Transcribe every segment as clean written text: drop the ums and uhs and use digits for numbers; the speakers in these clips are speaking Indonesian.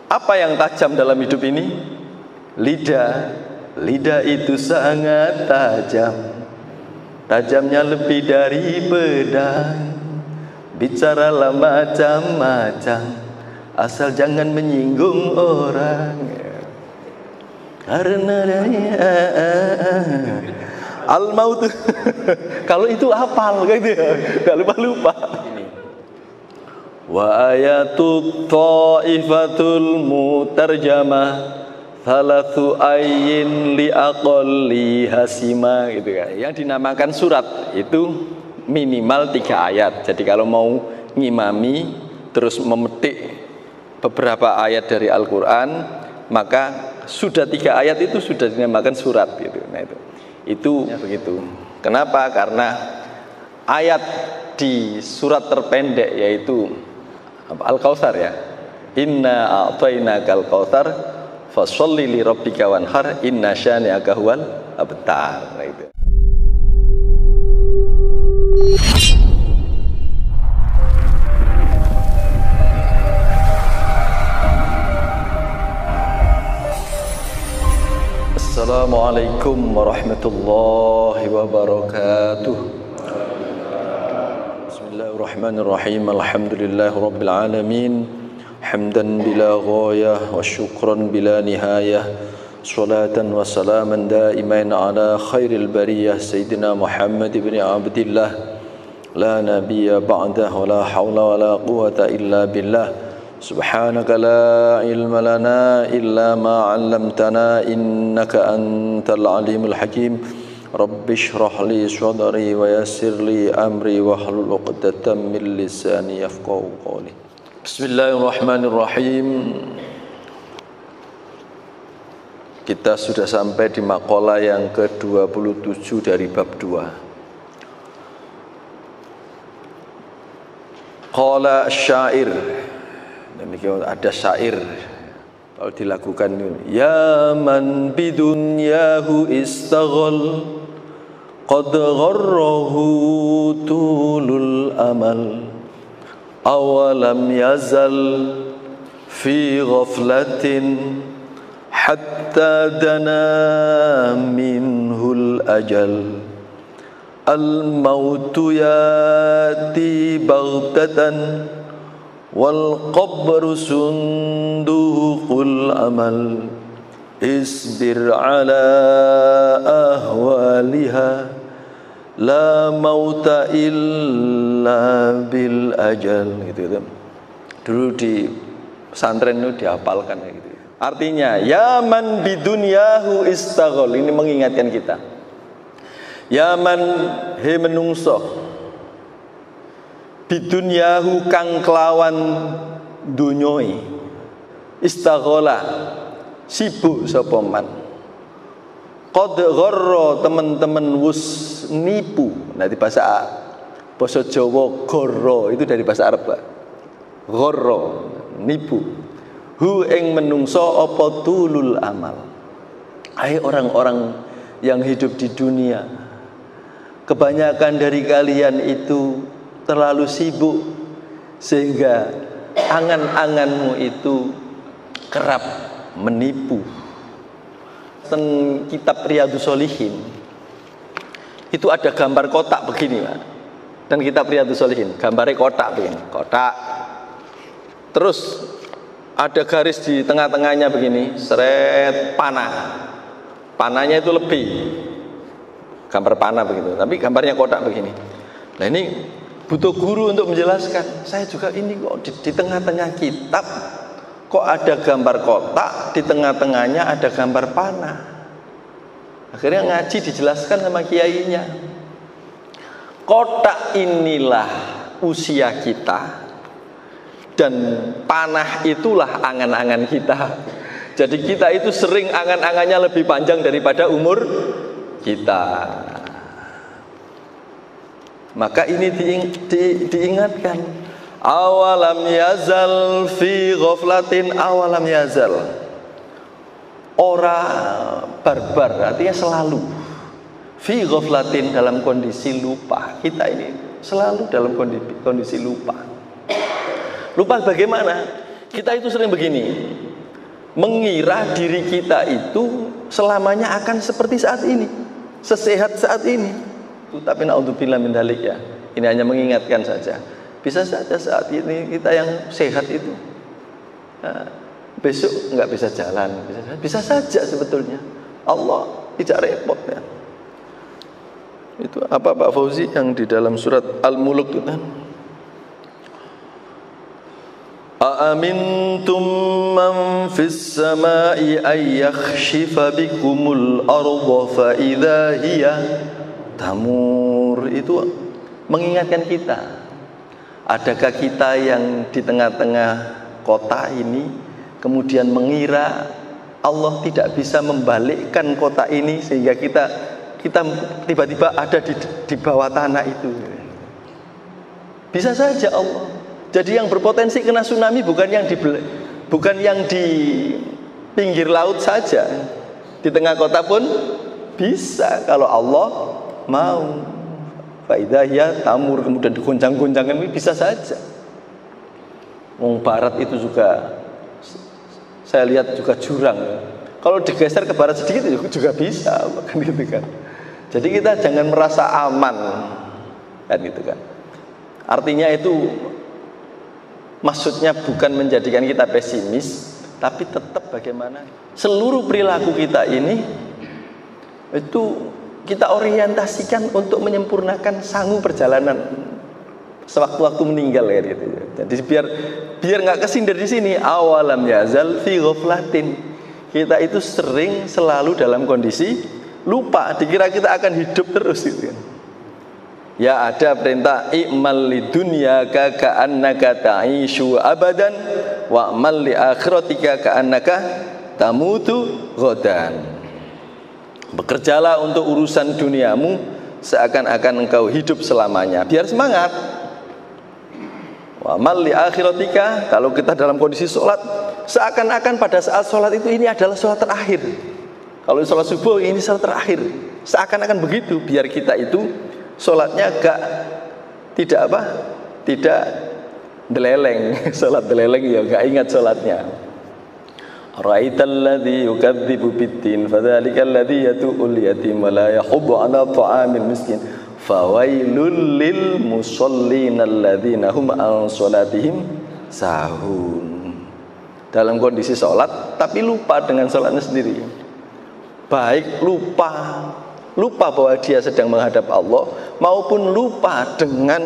Apa yang tajam dalam hidup ini? Lidah. Lidah itu sangat tajam. Tajamnya lebih dari pedang. Bicaralah macam-macam, asal jangan menyinggung orang. Karena al-maut. Kalau itu hafal gitu ya, gak lupa-lupa. Wa ayatut ta'ifatul mutarjamah thalathu ayyin li aqalli hasima gitu kan. Yang dinamakan surat itu minimal 3 ayat. Jadi kalau mau ngimami terus memetik beberapa ayat dari Al-Qur'an, maka sudah 3 ayat itu sudah dinamakan surat gitu. Nah itu ya begitu. Kenapa? Karena ayat di surat terpendek yaitu Al-Kautsar ya. Inna a'tainakal kautsar fasholli li rabbika wanhar inna syani'aka huwal abtar. Nah, itu. Assalamualaikum warahmatullahi wabarakatuh. Bismillahirrahmanirrahim. Alhamdulillahirabbil alamin. Hamdan bila ghayah wa syukran bila nihayah. Salatan wa salaman daiman ala khairil bariyah Sayyidina Muhammad ibn Abdillah. La nabiyya ba'dah wa la hawla wa la quwata illa billah. Subhanaka la ilma lana illa ma 'allamtana innaka antal alimul hakim. Rabbi shrah li sadri wa yassir li amri wahlul 'uqdatam min lisani yafqahu qawli. Bismillahirrahmanirrahim. Kita sudah sampai di maqalah yang ke-27 dari bab 2. Qala syair. Demikian ada syair kalau dilakukan ini. Ya man bidunyahu istaghal qad gharrahu tulul amal awalam yazal fi ghaflatin hatta dana minhul ajal al mautu yati baghtatan wal qabru sunduqul amal isbir ala ahwaliha la mauta illa bil ajal gitu. Dulu di pesantren itu dihafalkan gitu. Artinya ya man bidunyahu istaghal, ini mengingatkan kita. Ya man he menungso bidunyahu kang kelawan dunyoi istaghala sibuk sapa man qad gharra teman-teman wus nipu. Nah di bahasa Jawa gharra itu dari bahasa Arab Pak. Gharra nipu hu ing menungso apa tulul amal. Hai orang-orang yang hidup di dunia, kebanyakan dari kalian itu terlalu sibuk sehingga angan-anganmu itu kerap menipu. Dan kitab Riyadhus Shalihin itu ada gambar kotak begini Pak. Dan kitab Riyadhus Shalihin gambarnya kotak begini, kotak. Terus ada garis di tengah-tengahnya begini, seret panah. Panahnya itu lebih gambar panah begitu, tapi gambarnya kotak begini. Nah ini butuh guru untuk menjelaskan. Saya juga ini kok di tengah-tengah kitab kok ada gambar kotak, di tengah-tengahnya ada gambar panah. Akhirnya ngaji dijelaskan sama kiainya. Kotak inilah usia kita dan panah itulah angan-angan kita. Jadi kita itu sering angan-angannya lebih panjang daripada umur kita. Maka ini diingatkan. Awalam yazal fi ghaflatin awalam yazal. Ora barbar artinya selalu. Fi ghaflatin dalam kondisi lupa. Kita ini selalu dalam kondisi lupa. Lupa bagaimana? Kita itu sering begini. mengira diri kita itu selamanya akan seperti saat ini, sesehat saat ini. Tapi naudzubillah min dzalik ya. Ini hanya mengingatkan saja. Bisa saja saat ini kita yang sehat itu besok nggak bisa jalan, bisa saja sebetulnya. Allah tidak repot ya. Itu apa Pak Fauzi yang di dalam surat Al-Mulk itu kan? Aamintum man fis samai ay yakhshifa bikumul arda fa idza hiya tamur. Itu mengingatkan kita. Adakah kita yang di tengah-tengah kota ini kemudian mengira Allah tidak bisa membalikkan kota ini sehingga kita tiba-tiba ada di bawah tanah itu? Bisa saja Allah. Jadi yang berpotensi kena tsunami bukan yang di pinggir laut saja, di tengah kota pun bisa kalau Allah mau. Faidha ya tamur, kemudian diguncang-guncangkan, bisa saja. Wong barat itu juga saya lihat juga jurang. Kalau digeser ke barat sedikit juga bisa, kan gitu kan. Jadi kita jangan merasa aman, kan gitu kan. Artinya itu maksudnya bukan menjadikan kita pesimis, tapi tetap bagaimana seluruh perilaku kita ini itu kita orientasikan untuk menyempurnakan sangu perjalanan sewaktu-waktu meninggal ya gitu. Jadi biar nggak kesindir di sini. Awalam yazal fi ghaflatin. Kita itu sering selalu dalam kondisi lupa, dikira kita akan hidup terus gitu. Ya ada perintah i'mal lidunyaka ka'annaka ta'ishu abadan wa'mal li akhiratika ka'annaka tamutu ghadan. Bekerjalah untuk urusan duniamu seakan-akan engkau hidup selamanya. Biar semangat. Wa'mal li akhiratika, kalau kita dalam kondisi sholat, seakan-akan pada saat sholat itu ini adalah sholat terakhir. Kalau sholat subuh ini sholat terakhir, seakan-akan begitu. Biar kita itu sholatnya tidak deleleng. Sholat deleleng ya gak ingat sholatnya. Ra'aital ladzi yukadzibu biddin fadzalikal ladzi yatu'ul yatim wa la yahuddu 'ala ta'amil miskin fawailul lil musallin alladzina hum an salatihim sahun. Dalam kondisi sholat tapi lupa dengan sholatnya sendiri. Baik lupa bahwa dia sedang menghadap Allah, maupun lupa dengan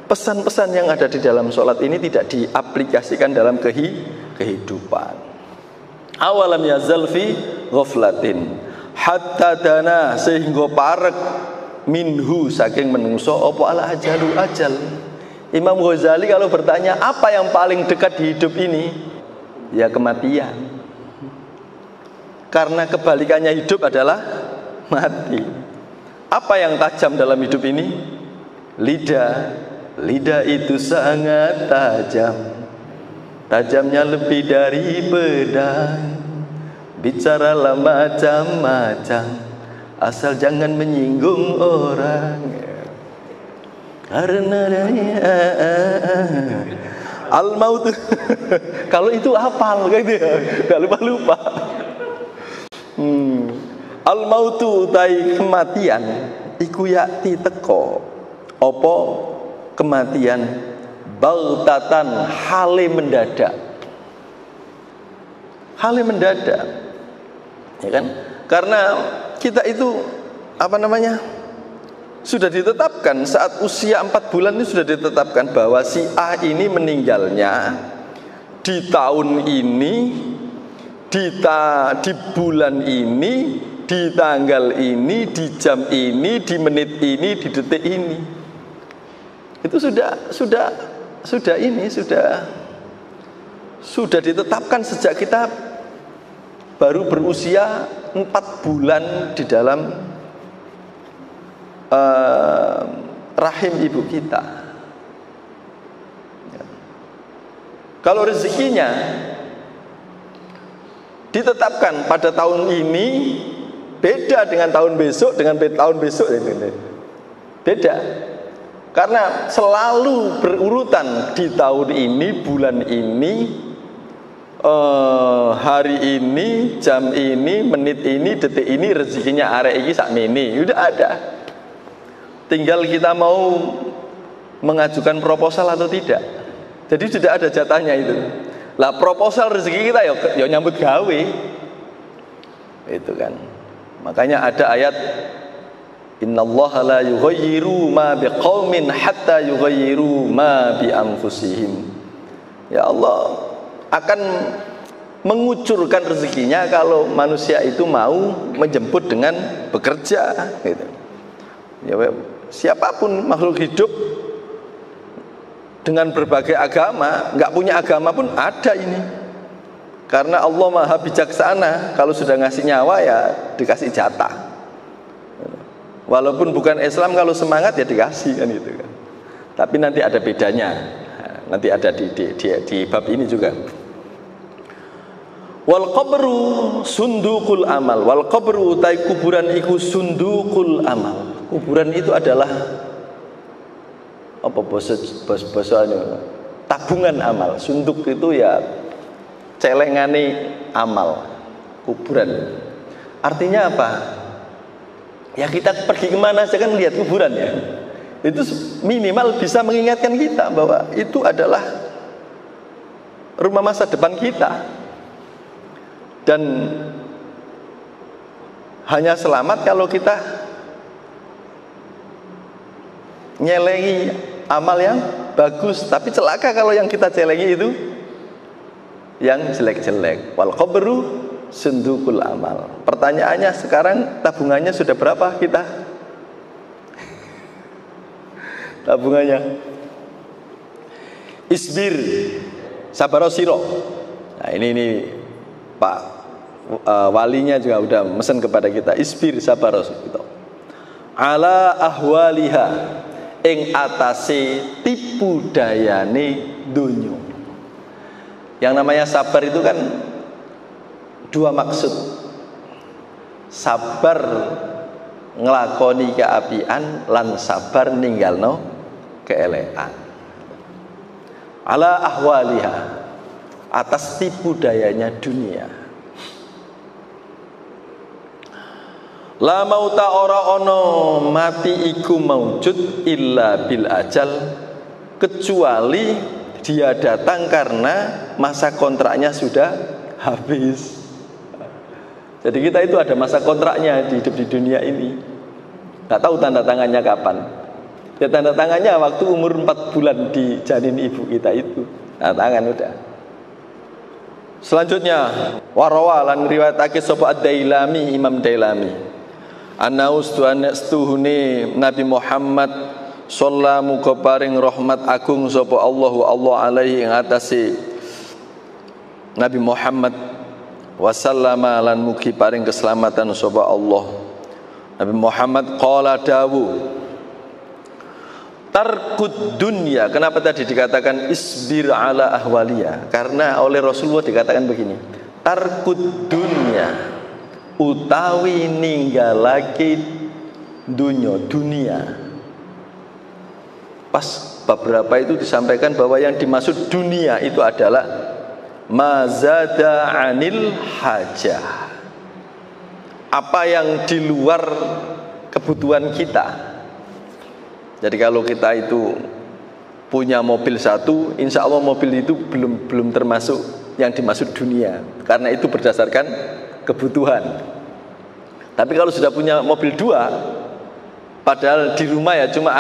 pesan-pesan yang ada di dalam sholat ini tidak diaplikasikan dalam kehidupan. Awalam yazal fi ghaflatin hatta dana, sehingga parek minhu saking menungso opo ala ajalu ajal. Imam Ghazali kalau bertanya apa yang paling dekat di hidup ini, ya kematian. Karena kebalikannya hidup adalah mati. Apa yang tajam dalam hidup ini? Lidah itu sangat tajam. Tajamnya lebih dari pedang. Bicaralah macam-macam, asal jangan menyinggung orang. Karena al-maut. Kalau itu hafal gitu ya, gak lupa-lupa. Al-mautu utai kematian iku yakti teko. Opo kematian bautatan hale mendadak. Hale mendadak. Ya kan? Karena kita itu sudah ditetapkan saat usia 4 bulan ini, sudah ditetapkan bahwa si A ini meninggalnya di tahun ini, di bulan ini, di tanggal ini, di jam ini, di menit ini, di detik ini. Itu sudah ditetapkan sejak kita baru berusia 4 bulan di dalam rahim ibu kita. Kalau rezekinya ditetapkan pada tahun ini, beda dengan tahun besok, beda. Karena selalu berurutan di tahun ini, bulan ini, hari ini, jam ini, menit ini, detik ini rezekinya arek iki sakmene. Udah ada. Tinggal kita mau mengajukan proposal atau tidak. Jadi sudah ada jatahnya itu. Lah proposal rezeki kita ya nyambut gawe. Itu kan. Makanya ada ayat innallaha la yughayyiru ma biqaumin hatta yughayyiru ma bi anfusihim. Ya Allah akan mengucurkan rezekinya kalau manusia itu mau menjemput dengan bekerja gitu. Ya, siapapun makhluk hidup dengan berbagai agama, nggak punya agama pun ada ini. Karena Allah Maha Bijaksana, kalau sudah ngasih nyawa ya dikasih jatah. Walaupun bukan Islam, kalau semangat ya dikasih kan gitu kan. Tapi nanti ada bedanya. Nanti ada di bab ini juga. Wal qabru sundukul amal. Wal qabru utai kuburan iku sundukul amal. Kuburan itu adalah apa bahasanya? Tabungan amal. Sunduk itu ya celengane amal. Kuburan. Artinya apa? Ya kita pergi kemana saja kan lihat kuburan ya. Itu minimal bisa mengingatkan kita bahwa itu adalah rumah masa depan kita. Dan hanya selamat kalau kita nyelengi amal yang bagus. Tapi celaka kalau yang kita celengi itu yang jelek-jelek. Wal qabru sundukul amal. Pertanyaannya sekarang tabungannya sudah berapa kita? Tabungannya isbir sabarosiro. Nah ini Pak walinya juga udah mesen kepada kita isbir sabarosiro ala ahwaliha ing atase tipu dayane dunyo. Yang namanya sabar itu kan dua maksud. Sabar ngelakoni keapian lan sabar ninggalno keelekan. Ala ahwaliha atas tipu dayanya dunia. La mauta ora ono mati iku maujud illa bil ajal, kecuali dia datang karena masa kontraknya sudah habis. Jadi kita itu ada masa kontraknya di hidup di dunia ini. Gak tahu tanda tangannya kapan. Ya tanda tangannya waktu umur 4 bulan di janin ibu kita itu. Tanda tangan udah. Selanjutnya warawa lan riwayatake sapa ad-Dailami, Imam Dailami. Anastuhune Nabi Muhammad sallallahu muga paring rahmat agung sapa Allah alaihi ing atase Nabi Muhammad wasallama lan mugi paring keselamatan sapa Allah. Nabi Muhammad qala dawu tarkud dunya. Kenapa tadi dikatakan isbir ala ahwaliya? Karena oleh Rasulullah dikatakan begini, tarkud dunya utawi ninggalake dunia. Pas beberapa itu disampaikan bahwa yang dimaksud dunia itu adalah mazada anil hajah, apa yang di luar kebutuhan kita. Jadi kalau kita itu punya mobil satu, insya Allah mobil itu belum termasuk yang dimaksud dunia, karena itu berdasarkan kebutuhan. Tapi kalau sudah punya mobil 2, padahal di rumah ya cuma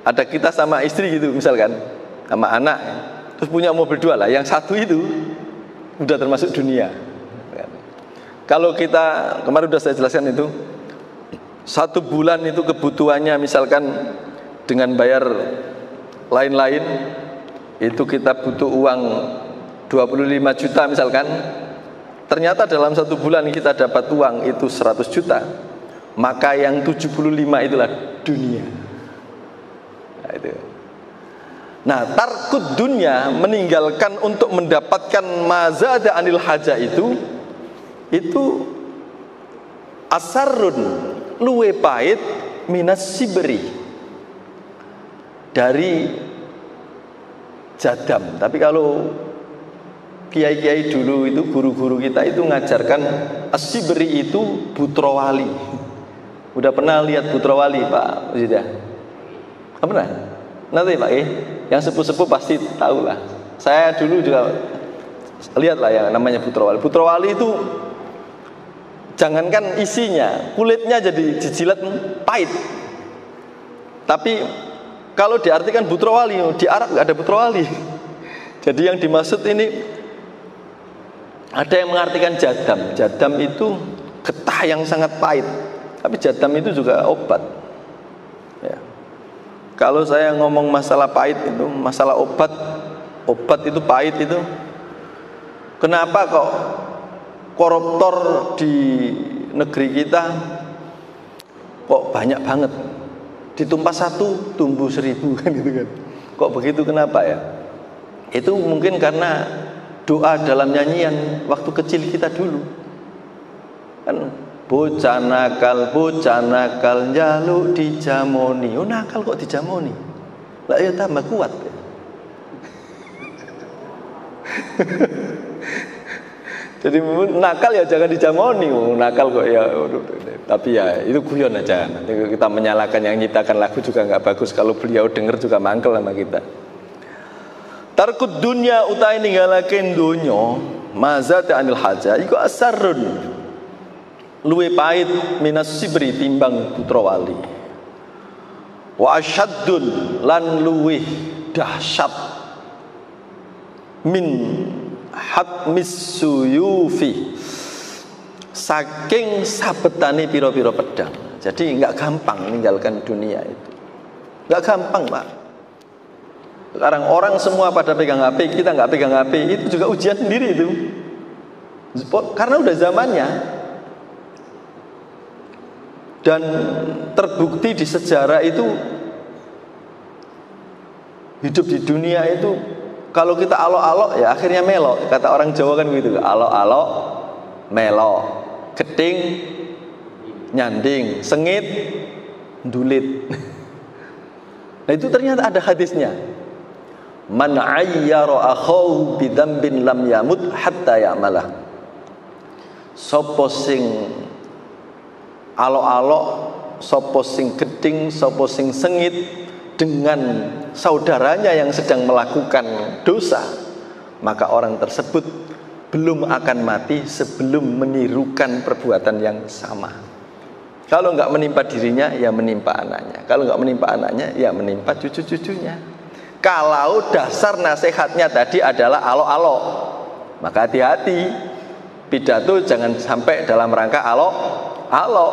ada kita sama istri gitu misalkan, sama anak, terus punya mobil 2 lah, yang satu itu udah termasuk dunia. Kalau kita kemarin sudah saya jelaskan itu, 1 bulan itu kebutuhannya misalkan dengan bayar lain-lain itu kita butuh uang 25 juta misalkan, ternyata dalam 1 bulan kita dapat uang itu 100 juta, maka yang 75 itulah dunia. Nah, itu. Nah, tarkud dunia, meninggalkan untuk mendapatkan mazada anil haja itu asarun, luwe pahit minas sibri, dari jadam. Tapi kalau kiai-kiai dulu itu, guru-guru kita itu ngajarkan As-Sibri itu putra wali. Udah pernah lihat putra wali Pak Uzidah? Pernah? Nanti Pak yang sepuh-sepuh pasti tahu lah. Saya dulu juga lihat lah yang namanya putra wali. Putra wali itu jangankan isinya, kulitnya jadi jijilat pahit. Tapi kalau diartikan putra wali, di Arab nggak ada putra wali. Jadi yang dimaksud ini ada yang mengartikan jadam. Jadam itu getah yang sangat pahit. Tapi jadam itu juga obat. Ya. Kalau saya ngomong masalah pahit itu, masalah obat itu pahit itu. Kenapa kok koruptor di negeri kita kok banyak banget? Ditumpah satu, tumbuh 1000 kan gitu kan. Kok begitu, kenapa ya? Itu mungkin karena doa dalam nyanyian waktu kecil kita dulu. Kan bocah nakal njaluk dijamoni. Oh nakal kok dijamoni? Lah ya tambah kuat. Jadi nakal ya jangan dijamoni. Nakal kok ya. Tapi ya itu guyon aja. Nanti kita menyalahkan yang nyiptakan lagu juga nggak bagus. Kalau beliau denger juga mangkel sama kita. Tarkud dunya utai ninggalaken dunyo mazata anil haja iku asarrun luwe pahit minas sibri timbang putra wali. Wa asyaddun lan luwe dahsyat min hatmis suyufi saking sabetane piro-piro pedang. Jadi nggak gampang meninggalkan dunia itu, nggak gampang Pak. Sekarang orang semua pada pegang HP, kita nggak pegang HP, itu juga ujian sendiri itu, karena udah zamannya. Dan terbukti di sejarah itu, hidup di dunia itu kalau kita alok-alok ya akhirnya melok. Kata orang Jawa kan begitu, alok-alok melok, geding nyanding, sengit ndulit. Nah itu ternyata ada hadisnya. Man ayyara akhahu bidzambin lam yamut hatta ya'malah. Sapa sing alok-alok, sapa sing geding, sapa sing sengit dengan saudaranya yang sedang melakukan dosa, maka orang tersebut belum akan mati sebelum menirukan perbuatan yang sama. Kalau enggak menimpa dirinya, ya menimpa anaknya. Kalau enggak menimpa anaknya, ya menimpa cucu-cucunya. Kalau dasar nasihatnya tadi adalah alok-alok, maka hati-hati. Pidato jangan sampai dalam rangka alok-alok.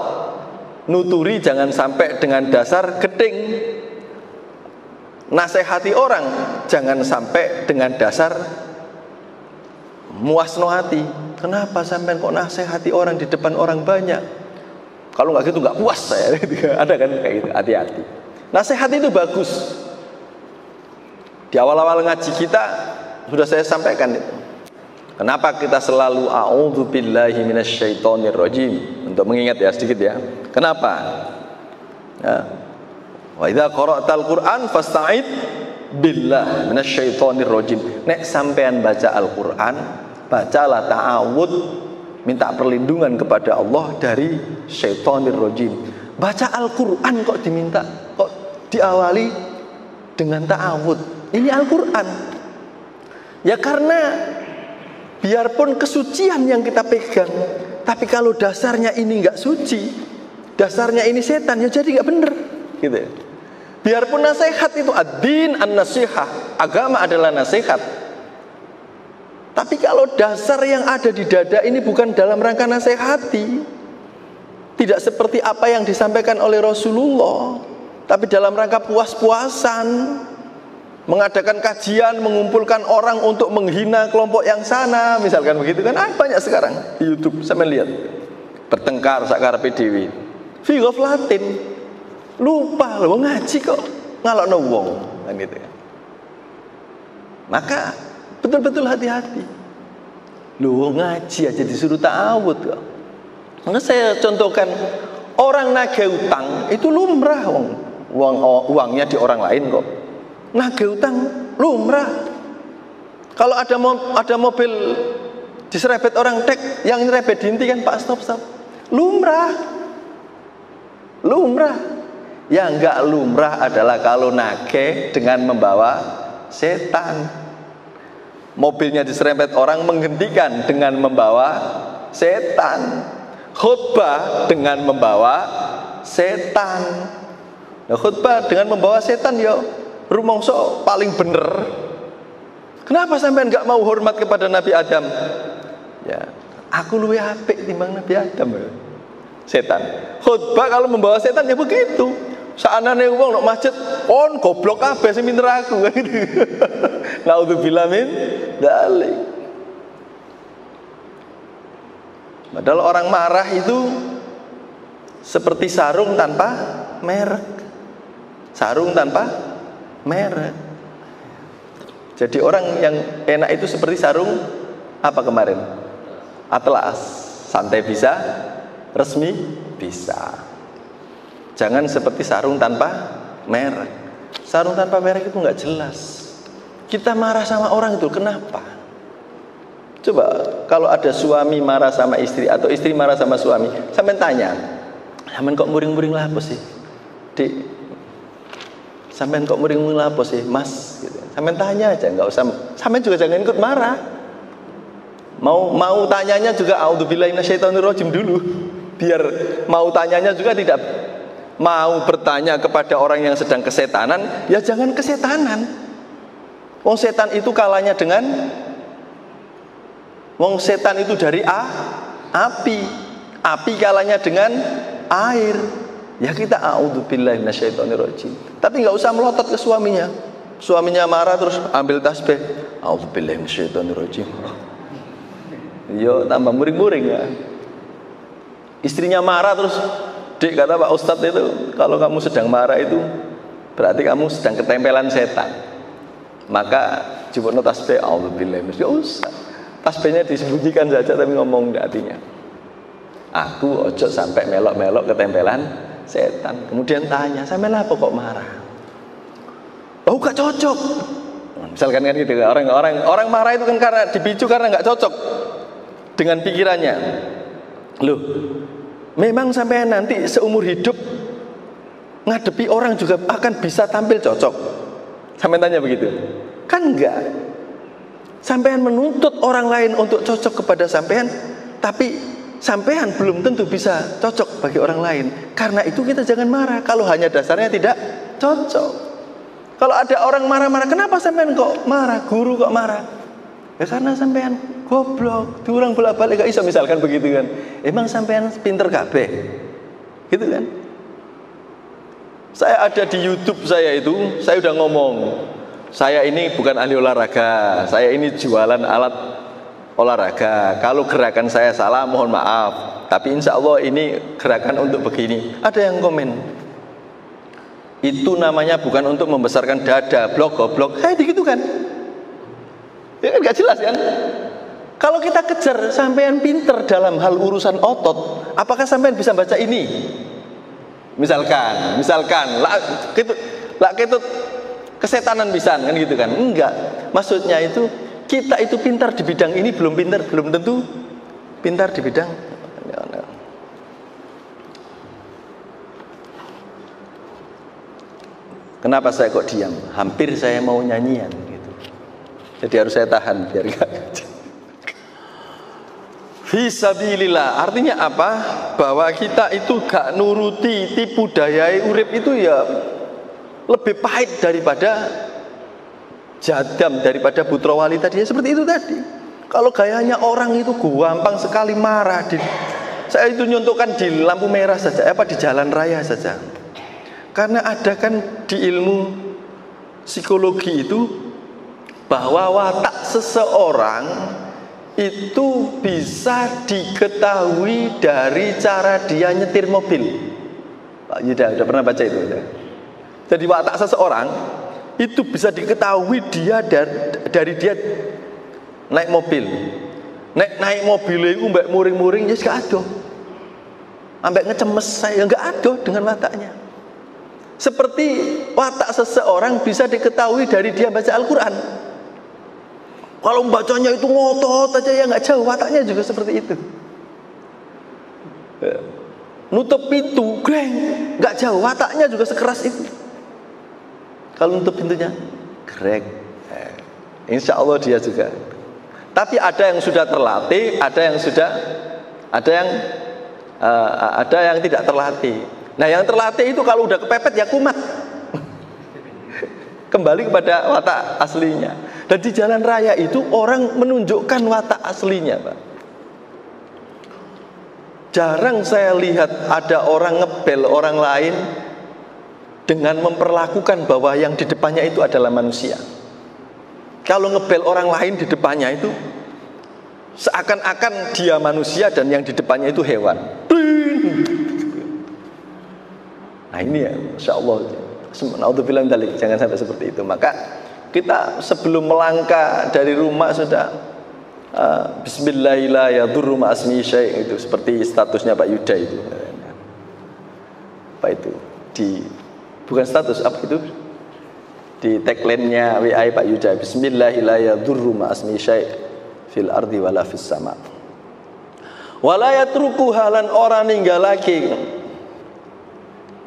Nuturi jangan sampai dengan dasar geding. Nasihati orang jangan sampai dengan dasar muasno hati. Kenapa sampai kok nasihati orang di depan orang banyak? Kalau nggak gitu nggak puas saya. Ada kan kayak gitu. Hati-hati. Nasihat itu bagus. Di awal-awal ngaji kita sudah saya sampaikan itu. Kenapa kita selalu a'udzubillahi minasyaitonirrajim? Untuk mengingat ya sedikit ya. Kenapa? Ya. Wa idza qara'tal Qur'an fasta'id billah minasyaitonirrajim. Nek sampean baca Al-Qur'an, bacalah ta'awud, minta perlindungan kepada Allah dari syaitonir rajim. Baca Al-Qur'an kok diminta, kok diawali dengan ta'awud. Ini Al-Qur'an. Ya karena biarpun kesucian yang kita pegang, tapi kalau dasarnya ini enggak suci, dasarnya ini setan, ya jadi enggak benar, gitu ya. Biarpun nasihat itu ad-din an-nasihah, agama adalah nasihat. Tapi kalau dasar yang ada di dada ini bukan dalam rangka nasihati, tidak seperti apa yang disampaikan oleh Rasulullah, tapi dalam rangka puas-puasan, mengadakan kajian, mengumpulkan orang untuk menghina kelompok yang sana, misalkan begitu kan. Banyak sekarang di YouTube saya lihat bertengkar sakar PDW fi ghaflatin, lupa loh ngaji kok ngalokno wong kan gitu ya. Maka betul-betul hati-hati. Loh ngaji aja disuruh ta'awud kok. Maka saya contohkan, orang nagih utang itu lumrah, uangnya di orang lain kok. Nagih utang lumrah. Kalau ada mobil diserempet orang tek, yang nyerempet dihentikan, Pak stop. Lumrah. Yang enggak lumrah adalah kalau nagih dengan membawa setan. Mobilnya diserempet orang menghentikan dengan membawa setan. Khutbah dengan membawa setan. Nah, khutbah dengan membawa setan ya rumangsa paling bener. Kenapa sampean enggak mau hormat kepada Nabi Adam? Ya, aku luwih apik timbang Nabi Adam. Setan. Khutbah kalau membawa setan ya begitu. Saanane wong nek masjid, "On goblok kabeh sing pinter aku." Naudzubillah min dzalik. Padahal orang marah itu seperti sarung tanpa merek. Sarung tanpa merek. Jadi orang yang enak itu seperti sarung apa kemarin? Atlas. Santai bisa, resmi bisa. Jangan seperti sarung tanpa merek. Sarung tanpa merek itu nggak jelas. Kita marah sama orang itu kenapa? Coba kalau ada suami marah sama istri atau istri marah sama suami, sampean tanya, sampean kok muring-muring lah apa sih? Dik, sampean kok muring-muring lah apa sih, Mas? Gitu. Sampean tanya aja, nggak usah. Sampean juga jangan ikut marah. Mau tanyanya juga auzubillahi minasyaitonirrajim dulu. Biar mau tanyanya juga tidak mau bertanya kepada orang yang sedang kesetanan, ya jangan kesetanan. Wong setan itu kalahnya dengan wong setan itu dari api. Api kalahnya dengan air. Ya kita auzubillahi minasyaitonirrajim. Tapi nggak usah melotot ke suaminya. Suaminya marah terus ambil tasbih. Auzubillahi minasyaitonirrajim. Yo tambah muring-muring ya. Istrinya marah terus, "Dik," kata Pak Ustadz itu, "kalau kamu sedang marah itu berarti kamu sedang ketempelan setan. Maka jupukno tasbih auzubillahi minasyaitonirrajim." Tasbihnya disembunyikan saja tapi ngomong di hatinya. Aku ojo sampai melok-melok ketempelan setan. Kemudian tanya, "Sampeyan apa kok marah?" "Oh, gak cocok." Misalkan kan gitu. Orang marah itu kan karena dipicu karena gak cocok dengan pikirannya. Loh, memang sampai nanti seumur hidup ngadepi orang juga akan bisa tampil cocok? Sampai tanya begitu? Kan enggak. Sampean menuntut orang lain untuk cocok kepada sampean, tapi sampean belum tentu bisa cocok bagi orang lain. Karena itu kita jangan marah kalau hanya dasarnya tidak cocok. Kalau ada orang marah-marah, "Kenapa sampean kok marah? Guru kok marah?" Ya karena sampean goblok, diulang bolak-balik gak iso misalkan begitu kan. Emang sampean pinter kabeh? Gitu kan? Saya ada di YouTube saya itu, saya udah ngomong, saya ini bukan ahli olahraga, saya ini jualan alat olahraga. Kalau gerakan saya salah mohon maaf, tapi insya Allah ini gerakan untuk begini. Ada yang komen, "Itu namanya bukan untuk membesarkan dada, blok goblok." Gitu kan? Ya kan gak jelas kan? Kalau kita kejar sampean pinter dalam hal urusan otot, apakah sampean bisa baca ini? Misalkan, lah gitu kesetanan pisan kan gitu kan? Enggak. Maksudnya itu kita itu pintar di bidang ini belum tentu pintar di bidang. Kenapa saya kok diam? Hampir saya mau nyanyian gitu. Jadi harus saya tahan biar gak Fisabilillah, artinya apa? Bahwa kita itu gak nuruti tipu dayai urip itu ya lebih pahit daripada jadam, daripada putra wali tadi. Ya seperti itu tadi. Kalau gayanya orang itu gampang sekali marah. Saya itu nyontohkan di lampu merah saja, di jalan raya saja. Karena ada kan di ilmu psikologi itu bahwa watak seseorang itu bisa diketahui dari cara dia nyetir mobil. Pak Yuda udah pernah baca itu ya? Jadi watak seseorang itu bisa diketahui dia dari dia naik mobil. Naik mobil itu mbak muring-muring ya gak adoh. Ambek ngecemes saya gak adoh dengan wataknya. Seperti watak seseorang bisa diketahui dari dia baca Al-Quran. Kalau membacanya itu ngotot aja ya nggak jauh, wataknya juga seperti itu. Nutup pintu, greng, nggak jauh, wataknya juga sekeras itu. Kalau nutup pintunya, greng, insya Allah dia juga. Tapi ada yang sudah terlatih, ada yang tidak terlatih. Nah, yang terlatih itu kalau udah kepepet ya kumat. Kembali kepada watak aslinya. Dan di jalan raya itu orang menunjukkan watak aslinya, Pak. Jarang saya lihat ada orang ngebel orang lain dengan memperlakukan bahwa yang di depannya itu adalah manusia. Kalau ngebel orang lain di depannya itu seakan-akan dia manusia dan yang di depannya itu hewan. Nah ini ya, Masya Allah, jangan sampai seperti itu. Maka kita sebelum melangkah dari rumah sudah Bismillahirrahmanirrahim, itu seperti statusnya Pak Yuda itu. Apa itu? Bukan status, apa itu? Di tagline-nya WA Pak Yuda, Bismillahirrahmanirrahim fil ardi wala fis sama. Wala yatruku halan orang ninggal lagi.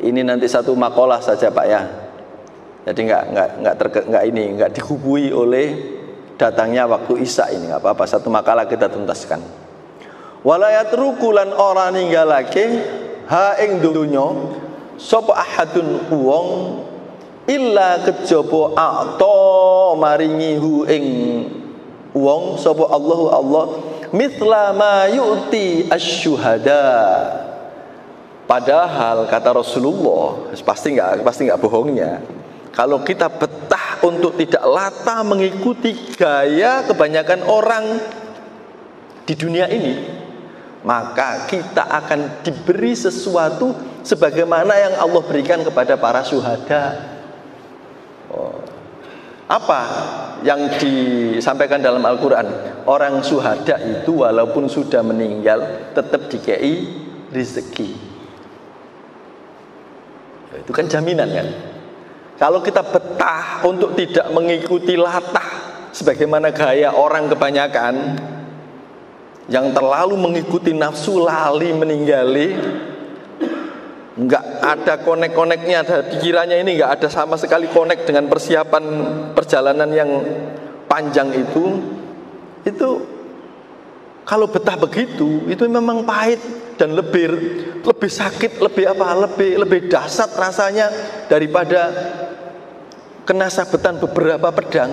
Ini nanti satu makalah saja Pak ya. Jadi nggak dihubui oleh datangnya waktu Isya ini, nggak apa-apa. Satu makalah kita tuntaskan. Wala yatruku lan orang ninggal lagi ha ing dunya sapa ahadun wong illa kejaba ato maringi hu ing wong sapa Allahu Allah mithla ma yu'ti asyuhada. Padahal kata Rasulullah, pasti nggak bohongnya, kalau kita betah untuk tidak lata mengikuti gaya kebanyakan orang di dunia ini, maka kita akan diberi sesuatu sebagaimana yang Allah berikan kepada para syuhada. Apa yang disampaikan dalam Al-Quran? Orang syuhada itu walaupun sudah meninggal tetap dikei rezeki. Itu kan jaminan kan. Kalau kita betah untuk tidak mengikuti latah sebagaimana gaya orang kebanyakan yang terlalu mengikuti nafsu, lali meninggali, nggak ada konek-koneknya, ada pikirannya ini nggak ada sama sekali konek dengan persiapan perjalanan yang panjang itu kalau betah begitu itu memang pahit dan lebih sakit, lebih dahsyat rasanya daripada kena sabetan beberapa pedang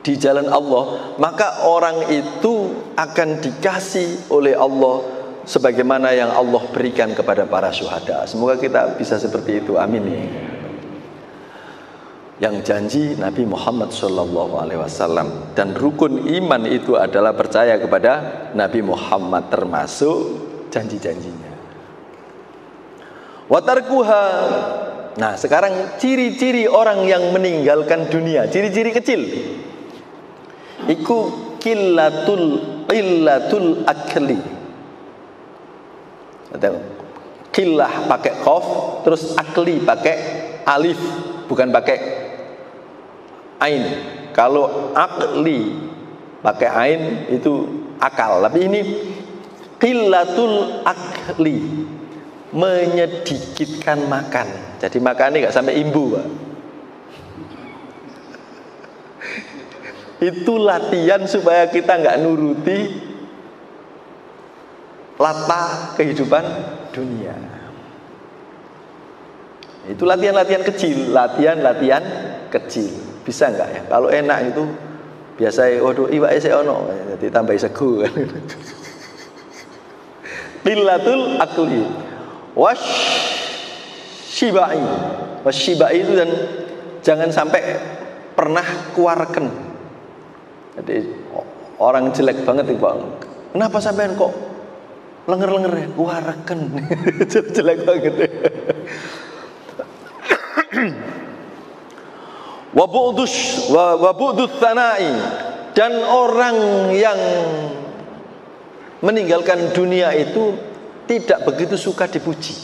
di jalan Allah. Maka orang itu akan dikasih oleh Allah sebagaimana yang Allah berikan kepada para syuhada. Semoga kita bisa seperti itu, amin. Yang janji Nabi Muhammad SAW. Dan rukun iman itu adalah percaya kepada Nabi Muhammad, termasuk janji-janjinya. Watarkuha. Nah sekarang ciri-ciri orang yang meninggalkan dunia, ciri-ciri kecil. Iku qillatul akli. Qillah pakai qaf, terus akli pakai alif, bukan pakai ain. Kalau akli pakai ain itu akal, tapi ini qillatul akli, menyedikitkan makan. Jadi makannya nggak sampai imbu, Pak. Itu latihan supaya kita nggak nuruti latah kehidupan dunia. Itu latihan-latihan kecil, latihan kecil. Bisa nggak ya? Kalau enak itu biasa, waduh iwake sik ono, jadi tambah sego. Qillatul akli wasyibai itu, dan jangan sampai pernah keluarkan. Jadi orang jelek banget itu, Bang. Kenapa sampean kok lenger-lenger ya? Keluarkan. Jelek banget. Wa bu'dus tsanai, dan orang yang meninggalkan dunia itu tidak begitu suka dipuji.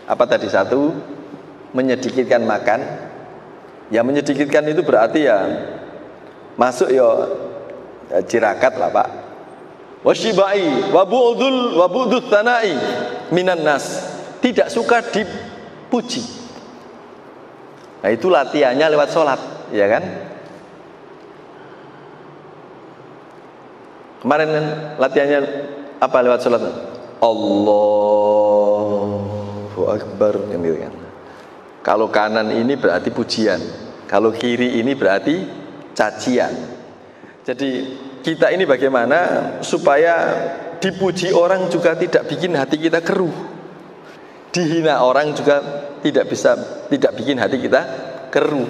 Apa tadi? Satu, menyedikitkan makan. Ya menyedikitkan itu berarti ya masuk ya cirakat lah Pak. Wasyibai wa bu'dul tsanai minan nas. Tidak suka dipuji. Nah itu latihannya lewat sholat, ya kan? Kemarin kan latihannya apa lewat sholat? Allahu Akbar, gitu kan? Kalau kanan ini berarti pujian, kalau kiri ini berarti cacian. Jadi kita ini bagaimana supaya dipuji orang juga tidak bikin hati kita keruh, dihina orang juga tidak bikin hati kita keruh.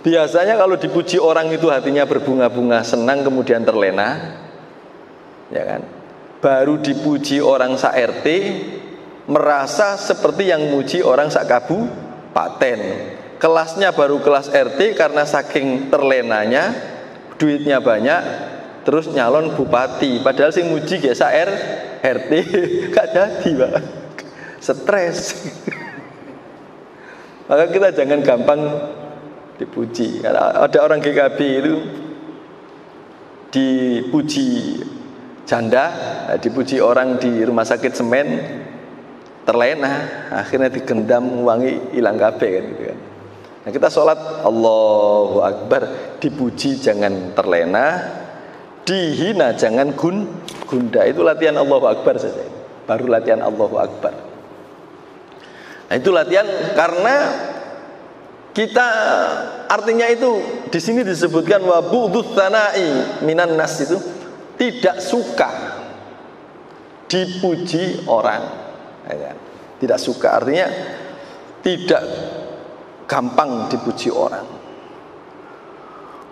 Biasanya kalau dipuji orang itu hatinya berbunga-bunga, senang kemudian terlena, ya kan? Baru dipuji orang sak RT merasa seperti yang muji orang sak kabupaten. Kelasnya baru kelas RT karena saking terlenanya, duitnya banyak, terus nyalon bupati. Padahal sing muji ge sak RT gak jadi, Pak. Stres. Maka kita jangan gampang dipuji. Karena ada orang GKB itu dipuji janda, dipuji orang di rumah sakit semen, terlena, akhirnya digendam uangnya hilang kabeh kan gitu kan. Nah kita sholat Allahu Akbar, dipuji jangan terlena, dihina jangan gunda. Itu latihan Allahu Akbar saja. Baru latihan Allahu Akbar. Nah itu latihan karena kita artinya itu di sini disebutkan wa bu'dut tsanai minan nas, itu tidak suka dipuji orang, ya. Tidak suka artinya tidak gampang dipuji orang.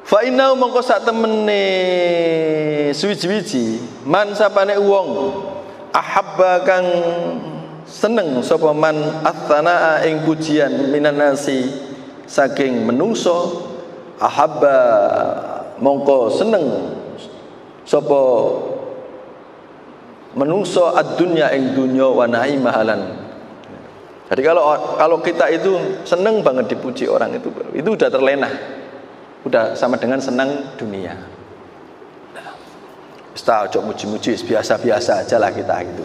Fa inna mongko sak temene suwi-wiji man sapane wong ahabba kang seneng sapa man atsanaa ing pujian minan nasi saking menungso, ahabba mongko seneng sapa menungso ad-dunya ing dunya wa naimahalan. Jadi kalau kita itu seneng banget dipuji orang itu udah terlena, udah sama dengan senang dunia. Nah, ojo muji-muji, biasa-biasa aja lah kita gitu.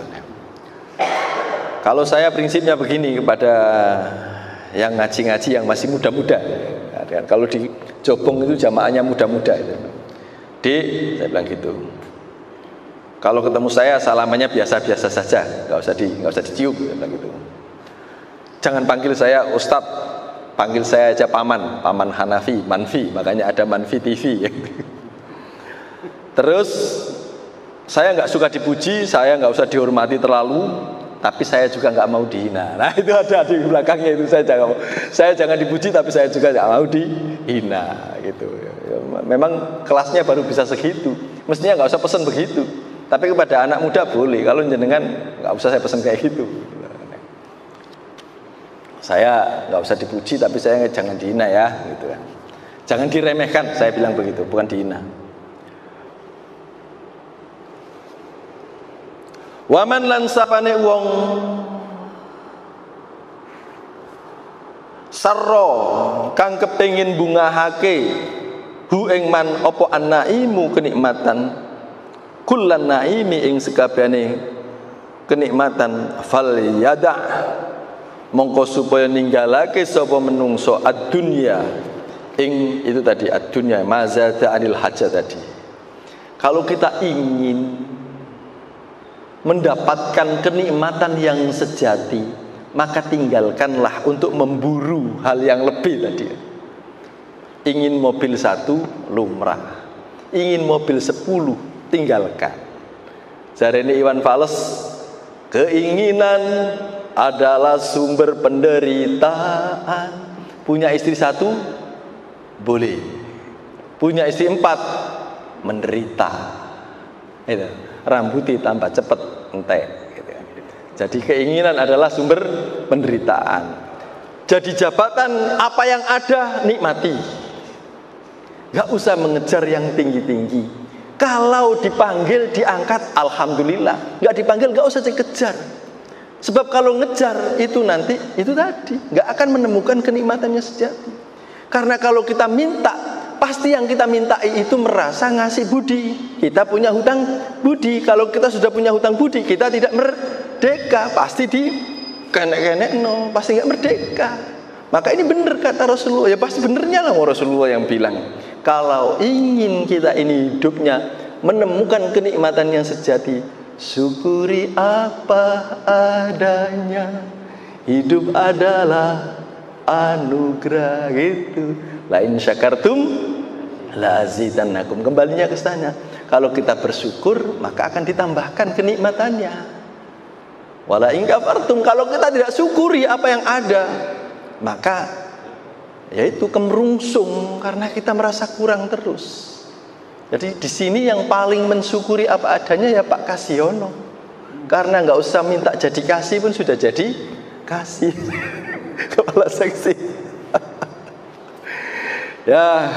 Kalau saya prinsipnya begini kepada yang ngaji-ngaji yang masih muda-muda, kalau di Jobong itu jamaahnya muda-muda itu. Dik, saya bilang gitu. Kalau ketemu saya salamannya biasa-biasa saja, nggak usah dicium, saya bilang gitu. Jangan panggil saya Ustadz, panggil saya aja Paman Hanafi, Manfi, makanya ada Manfi TV. Terus saya nggak suka dipuji, saya nggak usah dihormati terlalu, tapi saya juga nggak mau dihina. Nah itu ada di belakangnya itu, saya jangan dipuji, tapi saya juga nggak mau dihina gitu. Memang kelasnya baru bisa segitu, mestinya nggak usah pesan begitu. Tapi kepada anak muda boleh, kalau jenengan nggak usah saya pesan kayak gitu. Saya nggak usah dipuji, tapi saya jangan dihina ya, gitu kan. Jangan diremehkan, saya bilang begitu, bukan dihina. Waman lan sapane wong sarro kang kepengin bungahake hu ing man apa annaimu kenikmatan kullan naimi ing sekabehane kenikmatan fal yada mongko supaya ninggalake sapa menungso ad-dunya ing itu tadi ad-dunya mazada anil hajat tadi. Kalau kita ingin mendapatkan kenikmatan yang sejati, maka tinggalkanlah untuk memburu hal yang lebih tadi. Ingin mobil 1 lumrah, ingin mobil 10 tinggalkan. Jarene Iwan Fals, keinginan adalah sumber penderitaan. Punya istri 1 boleh, punya istri 4 menderita. Itu rambuti tambah cepat entek gitu. Jadi keinginan adalah sumber penderitaan. Jadi jabatan apa yang ada nikmati, gak usah mengejar yang tinggi-tinggi. Kalau dipanggil diangkat alhamdulillah, gak dipanggil gak usah dikejar. Sebab kalau ngejar itu nanti itu tadi gak akan menemukan kenikmatannya sejati. Karena kalau kita minta, pasti yang kita mintai itu merasa ngasih budi. Kita punya hutang budi. Kalau kita sudah punya hutang budi, kita tidak merdeka. Pasti di kenek-kenek no, pasti nggak merdeka. Maka ini benar kata Rasulullah. Ya pasti benernya lah Rasulullah yang bilang, kalau ingin kita ini hidupnya menemukan kenikmatan yang sejati, syukuri apa adanya. Hidup adalah anugerah gitu. Lain syakartum la azidannakum. Kembalinya ke sana. Kalau kita bersyukur, maka akan ditambahkan kenikmatannya. Wala in kafartum, kalau kita tidak syukuri apa yang ada, maka yaitu kemerungsung karena kita merasa kurang terus. Jadi di sini yang paling mensyukuri apa adanya ya Pak Kasiono. Karena nggak usah minta jadi kasih pun sudah jadi kasih. Kepala seksi. Ya,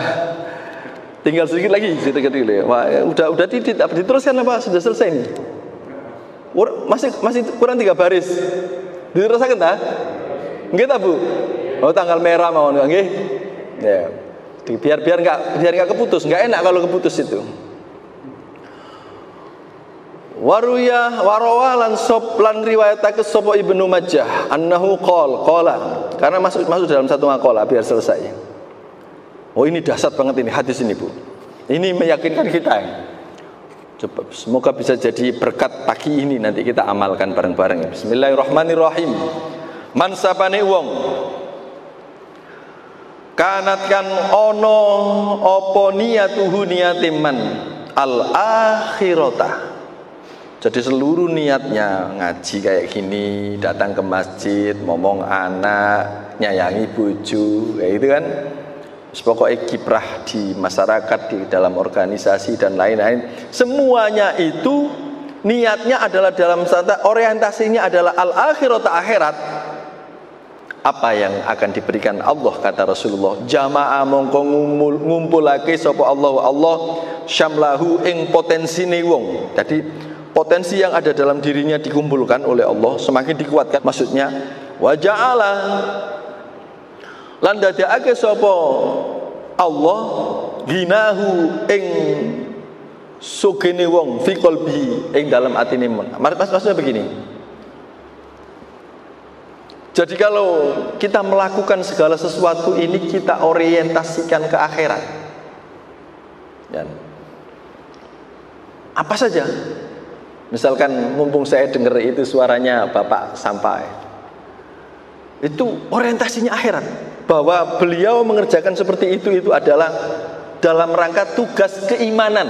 tinggal sedikit lagi, ya. Wah, udah diteruskan apa? Sudah selesai nih. Masih kurang 3 baris. Diteruskan tak? Nggih ta, Bu? Oh, tanggal merah mau nggih. Ya. Biar enggak keputus, enggak enak kalau keputus itu. Warawalan lan riwayatake sapa Ibnu Majah annahu qala karena masuk dalam satu maqalah biar selesai. Oh, ini dahsyat banget ini hadis ini, Bu. Ini meyakinkan kita. Coba semoga bisa jadi berkat pagi ini, nanti kita amalkan bareng-bareng. Bismillahirrahmanirrahim. Man sapane wong kanat kan ono apa niyatuhu niyatiman al akhirata. Jadi seluruh niatnya ngaji kayak gini, datang ke masjid, ngomong anak, nyayangi bojo, kayak gitu kan. Pokoknya kiprah di masyarakat, di dalam organisasi dan lain-lain. Semuanya itu niatnya adalah dalam orientasinya adalah al akhirata akhirat. Apa yang akan diberikan Allah, kata Rasulullah, jamaah mongko ngumpulake sapa Allah syamlahu ing potensine wong. Jadi potensi yang ada dalam dirinya dikumpulkan oleh Allah, semakin dikuatkan. Maksudnya wa ja'ala lan dadekake sapa Allah ginahu ing sugene wong fi qalbi ing dalam atine. Maksudnya begini. Jadi kalau kita melakukan segala sesuatu ini kita orientasikan ke akhirat. Dan apa saja? Misalkan mumpung saya dengar itu suaranya Bapak sampai, itu orientasinya akhirat, bahwa beliau mengerjakan seperti itu adalah dalam rangka tugas keimanan.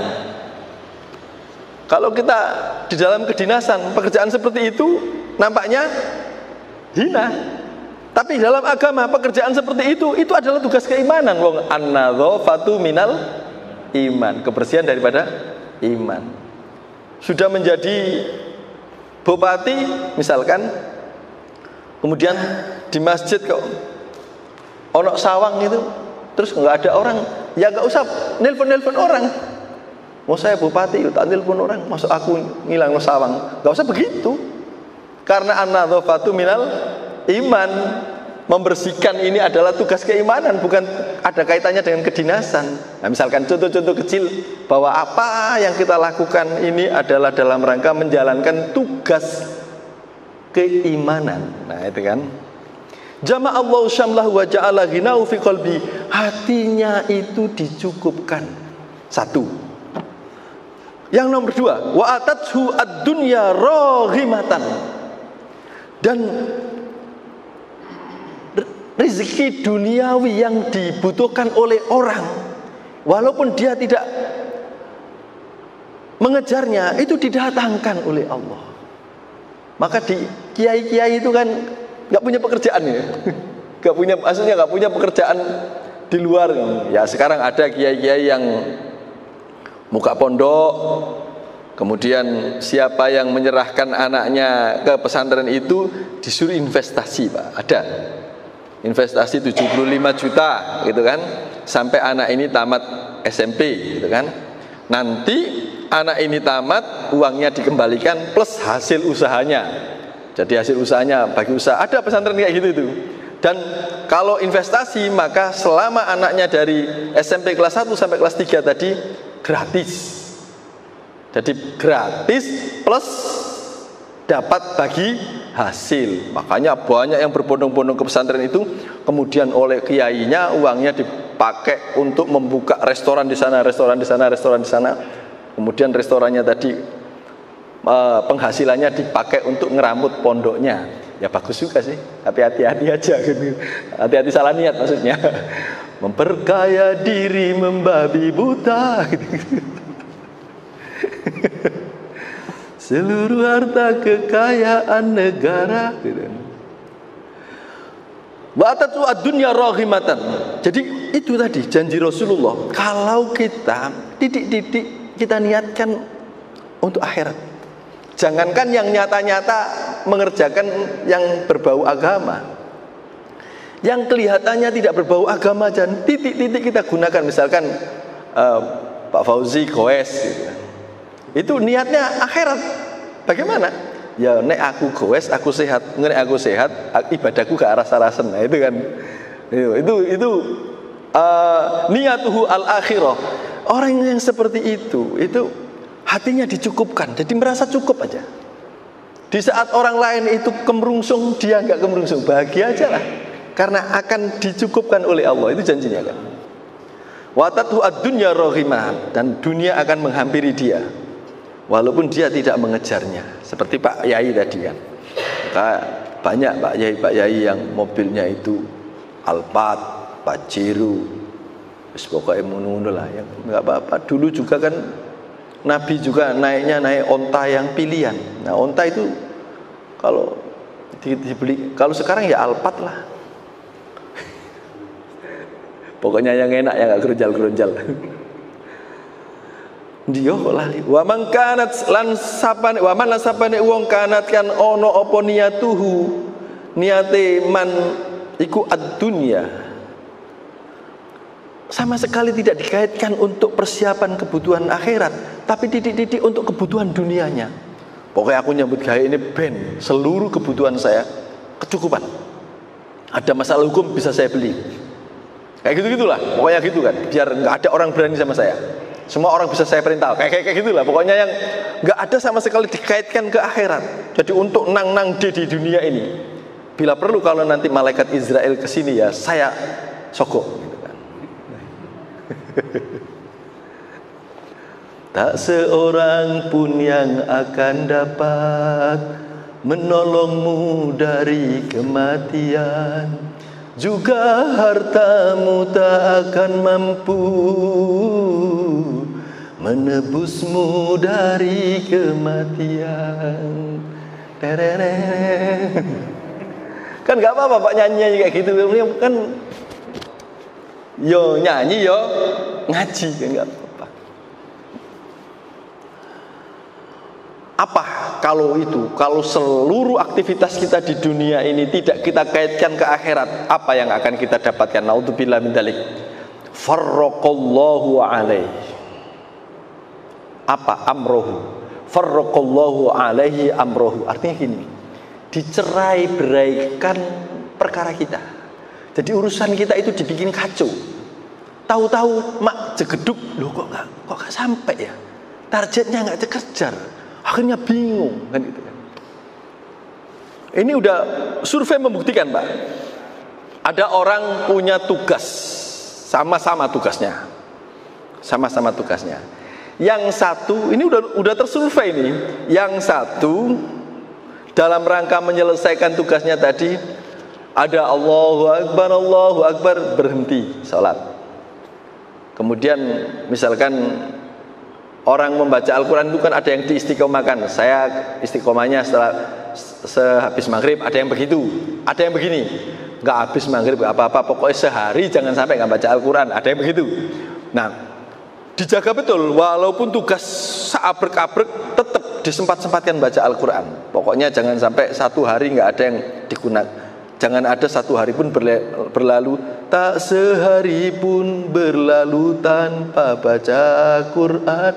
Kalau kita di dalam kedinasan pekerjaan seperti itu nampaknya hina, tapi dalam agama pekerjaan seperti itu adalah tugas keimanan. Wong an-nadzafatu minal iman, kebersihan daripada iman. Sudah menjadi bupati misalkan, kemudian di masjid kok onok sawang itu, terus nggak ada orang, ya nggak usah nelpon orang. Mau saya bupati, tak nelpon orang, masuk aku ngilang no sawang, nggak usah begitu. Karena an-nadzafatu minal iman, membersihkan ini adalah tugas keimanan, bukan ada kaitannya dengan kedinasan. Nah, misalkan contoh-contoh kecil bahwa apa yang kita lakukan ini adalah dalam rangka menjalankan tugas keimanan. Nah, itu kan. Jama'allahu syamlahu wa ja'ala ghinahu fi qalbi. Hatinya itu dicukupkan. Satu. Yang nomor 2, wa atathu ad-dunya raghimatan. Dan rezeki duniawi yang dibutuhkan oleh orang, walaupun dia tidak mengejarnya, itu didatangkan oleh Allah. Maka di kiai-kiai itu kan nggak punya pekerjaan ya, nggak punya pekerjaan di luar. Ya sekarang ada kiai-kiai yang muka pondok, kemudian siapa yang menyerahkan anaknya ke pesantren itu disuruh investasi, Pak. Ada investasi 75 juta gitu kan, sampai anak ini tamat SMP gitu kan. Nanti anak ini tamat, uangnya dikembalikan plus hasil usahanya. Jadi hasil usahanya bagi usaha. Ada pesantren kayak gitu itu. Dan kalau investasi maka selama anaknya dari SMP kelas 1 sampai kelas 3 tadi gratis. Jadi gratis plus dapat bagi hasil. Makanya banyak yang berbondong-bondong ke pesantren itu, kemudian oleh kiainya uangnya dipakai untuk membuka restoran di sana, restoran di sana, restoran di sana. Kemudian restorannya tadi penghasilannya dipakai untuk ngeramut pondoknya. Ya bagus juga sih, tapi hati-hati aja gitu. Hati-hati salah niat maksudnya. Memperkaya diri membabi buta gitu. Seluruh harta kekayaan negara gitu. Wa atatu ad-dunya raghimatan. Jadi itu tadi janji Rasulullah, kalau kita titik-titik kita niatkan untuk akhirat. Jangankan yang nyata-nyata mengerjakan yang berbau agama, yang kelihatannya tidak berbau agama, dan titik-titik kita gunakan. Misalkan Pak Fauzi goes gitu. Itu niatnya akhirat. Bagaimana? Ya nek aku goes, aku sehat. Nek aku sehat, ibadahku ke arah sarasen. Nah, itu kan itu niyatuhu al-akhirah. Orang yang seperti itu hatinya dicukupkan, jadi merasa cukup aja. Di saat orang lain itu kemerungsung, dia enggak kemerungsung, bahagia aja lah, karena akan dicukupkan oleh Allah. Itu janjinya kan. Watatu ad-dunya raghimah, dan dunia akan menghampiri dia walaupun dia tidak mengejarnya. Seperti Pak Yai tadi kan. Maka banyak Pak Yai yang mobilnya itu Alphard, Pajero, pokoknya ngono lah, yang enggak apa-apa. Dulu juga kan Nabi juga naik onta yang pilihan. Nah, onta itu kalau dibeli, kalau sekarang ya Alphard lah. Pokoknya yang enak, yang gak gerunjal-gerunjal. Dia kok lali. Wa man kanat lan sapane, wa man sapane wong kanat kan ono apa niyatuhu, niate man iku ad-dunya. Sama sekali tidak dikaitkan untuk persiapan kebutuhan akhirat, tapi titik-titik untuk kebutuhan dunianya. Pokoknya aku nyambut gawe ini ben seluruh kebutuhan saya kecukupan. Ada masalah hukum bisa saya beli. Kayak gitu-gitulah, pokoknya gitu kan. Biar nggak ada orang berani sama saya. Semua orang bisa saya perintah. Kayak gitulah. Pokoknya yang nggak ada sama sekali dikaitkan ke akhirat. Jadi untuk nang-nang di dunia ini, bila perlu kalau nanti malaikat Israel kesini ya saya sogok. Tak seorang pun yang akan dapat menolongmu dari kematian, juga hartamu tak akan mampu menebusmu dari kematian. Kan gak apa-apa Pak nyanyi kayak gitu kan. Yo nyanyi yo ngaji kan enggak apa-apa. Apa kalau seluruh aktivitas kita di dunia ini tidak kita kaitkan ke akhirat, apa yang akan kita dapatkan? Naudzubillah min dzalik. Farraqallahu alaihi. Apa amrohu? Farraqallahu alaihi amrohu. Artinya gini, dicerai-beraikan perkara kita. Jadi urusan kita itu dibikin kacau. Tahu-tahu mak jegeduk, loh kok nggak sampai ya? Targetnya nggak terkejar. Akhirnya bingung kan gitu kan. Ini udah survei membuktikan, Pak. Ada orang punya tugas, sama-sama tugasnya. Sama-sama tugasnya. Yang satu, ini udah tersurvei nih. Yang satu dalam rangka menyelesaikan tugasnya tadi, ada Allahu Akbar, berhenti sholat. Kemudian misalkan orang membaca Al-Quran itu kan ada yang diistiqomahkan. Saya istiqomahnya setelah sehabis maghrib, ada yang begitu, ada yang begini, nggak habis maghrib nggak apa-apa, pokoknya sehari jangan sampai nggak baca Al-Quran, ada yang begitu. Nah, dijaga betul, walaupun tugas seabrek-abrek tetap disempat-sempatkan baca Al-Quran. Pokoknya jangan sampai satu hari nggak ada yang digunakan. Jangan ada satu hari pun berlalu, tak sehari pun berlalu tanpa baca Quran.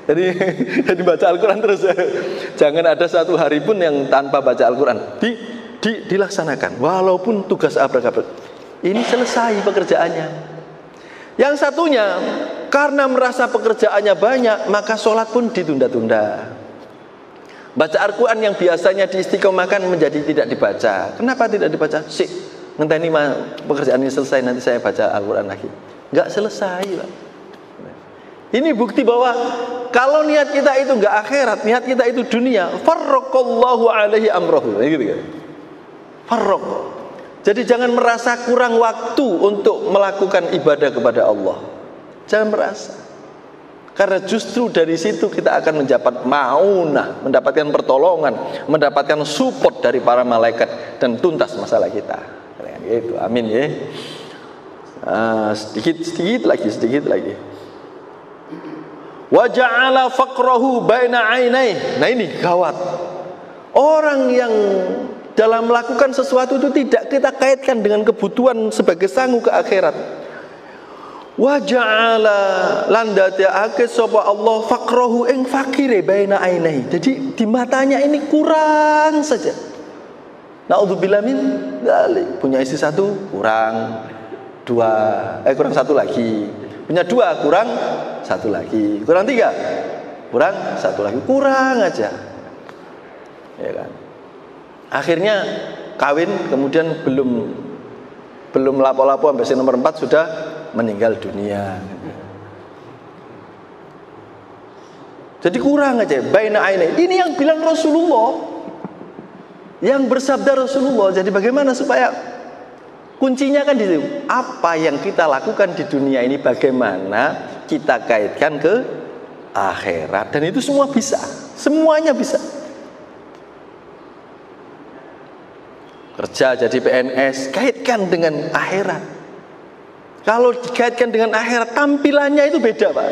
Jadi baca Al-Quran terus. Jangan ada satu hari pun yang tanpa baca Al-Quran. dilaksanakan walaupun tugas abrak-abrik. Ini selesai pekerjaannya. Yang satunya karena merasa pekerjaannya banyak, maka sholat pun ditunda-tunda. Baca Al-Quran yang biasanya diistiqomahkan menjadi tidak dibaca. Kenapa tidak dibaca? Ngenteni pekerjaan ini selesai, nanti saya baca Al-Quran lagi. Enggak selesai, Pak. Ini bukti bahwa kalau niat kita itu enggak akhirat, niat kita itu dunia, farraqallahu alaihi amrahu. Gitu kan? Farraq. Jadi jangan merasa kurang waktu untuk melakukan ibadah kepada Allah. Jangan merasa. Karena justru dari situ kita akan mendapat maunah, mendapatkan pertolongan, mendapatkan support dari para malaikat dan tuntas masalah kita. Gitu. Amin ya. Sedikit lagi. Wa ja'ala faqrahu baina 'ainai. Nah ini gawat. Orang yang dalam melakukan sesuatu itu tidak kita kaitkan dengan kebutuhan sebagai sangu ke akhirat. Wa ja'ala landatiake sapa Allah faqrahu ing fakire baina ainai. Jadi di matanya ini kurang saja. Naudzubillah min dzalik. Punya istri satu kurang kurang satu lagi. Punya dua kurang satu lagi. Kurang tiga kurang satu lagi. Kurang aja. Ya kan? Akhirnya kawin, kemudian belum lapo-lapo sampai nomor 4 sudah meninggal dunia. Jadi kurang aja. Baina aina. Ini yang bilang Rasulullah, yang bersabda Rasulullah. Jadi bagaimana supaya kuncinya kan di situ. Apa yang kita lakukan di dunia ini bagaimana kita kaitkan ke akhirat, dan itu semua bisa. Semuanya bisa. Kerja jadi PNS, kaitkan dengan akhirat. Kalau dikaitkan dengan akhirat, tampilannya itu beda, Pak.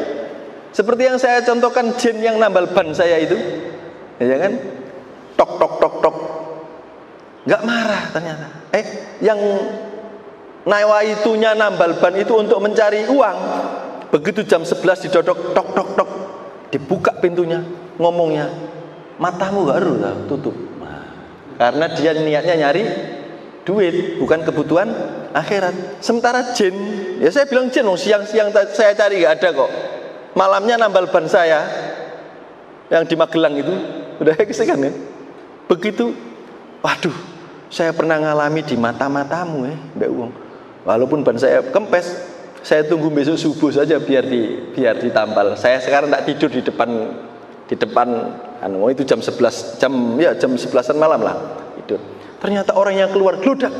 Seperti yang saya contohkan jin yang nambal ban saya itu, ya kan? Tok tok tok tok, nggak marah ternyata. Yang nawaitunya nambal ban itu untuk mencari uang. Begitu jam 11 didodok, tok tok tok, dibuka pintunya, ngomongnya, matamu baru tutup. Karena dia niatnya nyari duit, bukan kebutuhan akhirat. Sementara jin, ya saya bilang jin, siang-siang saya cari gak ada kok. Malamnya nambal ban saya yang di Magelang itu, udah kan ya. Begitu, waduh, saya pernah ngalami di mata-matamu Mbak Uwong. Walaupun ban saya kempes, saya tunggu besok subuh saja biar ditambal. Saya sekarang tak tidur di depan itu jam 11-an malam lah tidur. Ternyata orang yang keluar gludak.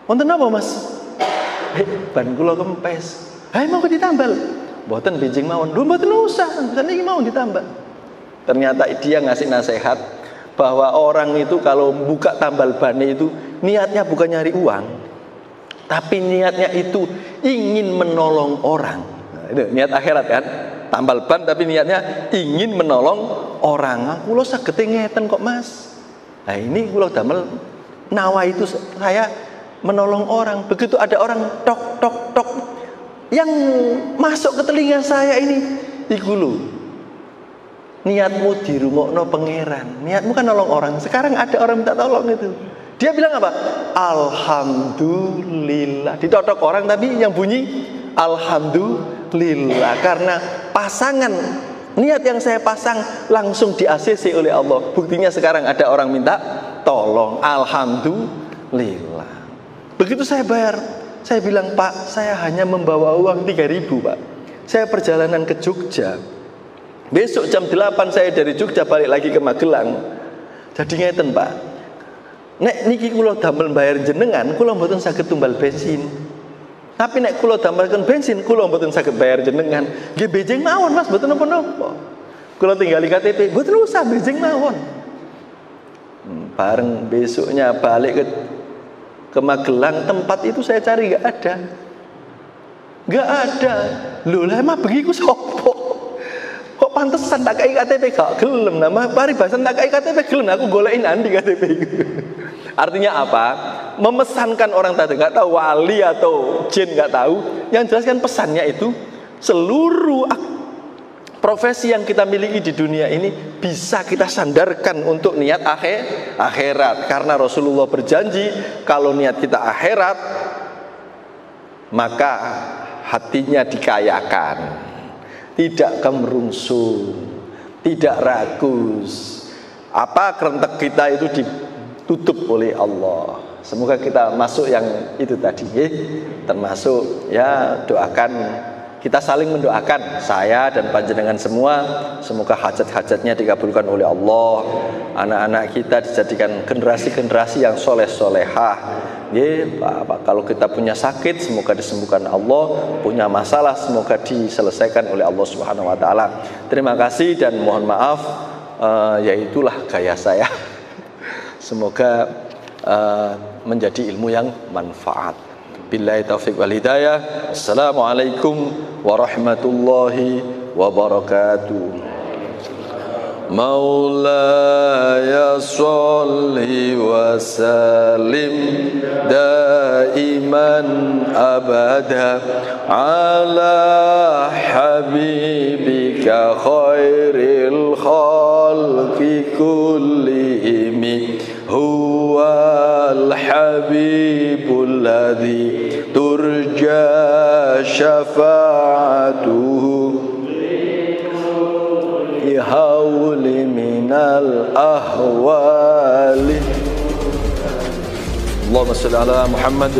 Wonten apa, Mas? Ban kula kempes. Mau ditambal. Mboten benjing mawon. Lho mboten usah, niki mau ditambal. Ternyata dia ngasih nasihat bahwa orang itu kalau buka tambal bannya itu niatnya bukan nyari uang, tapi niatnya itu ingin menolong orang. Nah, itu niat akhirat kan? Tambal ban tapi niatnya ingin menolong orang. Kula saged ngeten kok, Mas. Nah, ini kula damel nawa itu saya menolong orang. Begitu ada orang tok tok tok yang masuk ke telinga saya ini, iku lho. Niatmu dirungokno pangeran. Niatmu kan nolong orang. Sekarang ada orang minta tolong itu. Dia bilang apa? Alhamdulillah. Ditotok orang tapi yang bunyi alhamdulillah, karena pasangan niat yang saya pasang langsung di-ACC oleh Allah. Buktinya sekarang ada orang minta tolong, alhamdulillah. Begitu saya bayar, saya bilang, Pak, saya hanya membawa uang 3.000, Pak. Saya perjalanan ke Jogja. Besok jam 8 saya dari Jogja balik lagi ke Magelang. Jadi ngeten, Pak. Nek niki kula damel bayar jenengan, kula mboten saged tumbal bensin. Tapi nek kula damelaken bensin, kula mboten saged bayar jenengan. Nggih benjing mawon, Mas, mboten napa-napa. Kula tinggali KTP, mboten usah benjing mawon. Bareng besoknya balik ke Magelang, tempat itu saya cari enggak ada. Enggak ada. Lho, lah emang bengi ku sapa? Kok pantesan tak kei KTP gak gelem, nama paribasan tak kei KTP gelem, aku golekin andi KTP itu. Artinya apa? Memesankan orang tadi, nggak tahu wali atau jin, nggak tahu. Yang jelas kan pesannya itu seluruh profesi yang kita miliki di dunia ini bisa kita sandarkan untuk niat akhirat. Karena Rasulullah berjanji kalau niat kita akhirat, maka hatinya dikayakan, tidak kemerungsung, tidak rakus. Apa kerentek kita itu ditutup oleh Allah. Semoga kita masuk yang itu tadi, termasuk ya doakan. Kita saling mendoakan, saya dan panjenengan semua, semoga hajat-hajatnya dikabulkan oleh Allah. Anak-anak kita dijadikan generasi-generasi yang soleh-solehah. Kalau kita punya sakit, semoga disembuhkan Allah. Punya masalah, semoga diselesaikan oleh Allah Subhanahu Wa Taala. Terima kasih dan mohon maaf, ya itulah gaya saya. Semoga menjadi ilmu yang manfaat. Billahi taufiq wal hidayah. Assalamualaikum warahmatullahi wabarakatuh. Maulaya sholli wa sallim daiman abada ala habibika khairil khalqi kullihim huwal habibul ladzi turja syafa'atuhu hauli minal ahwali. Allahumma shalli ala Muhammad.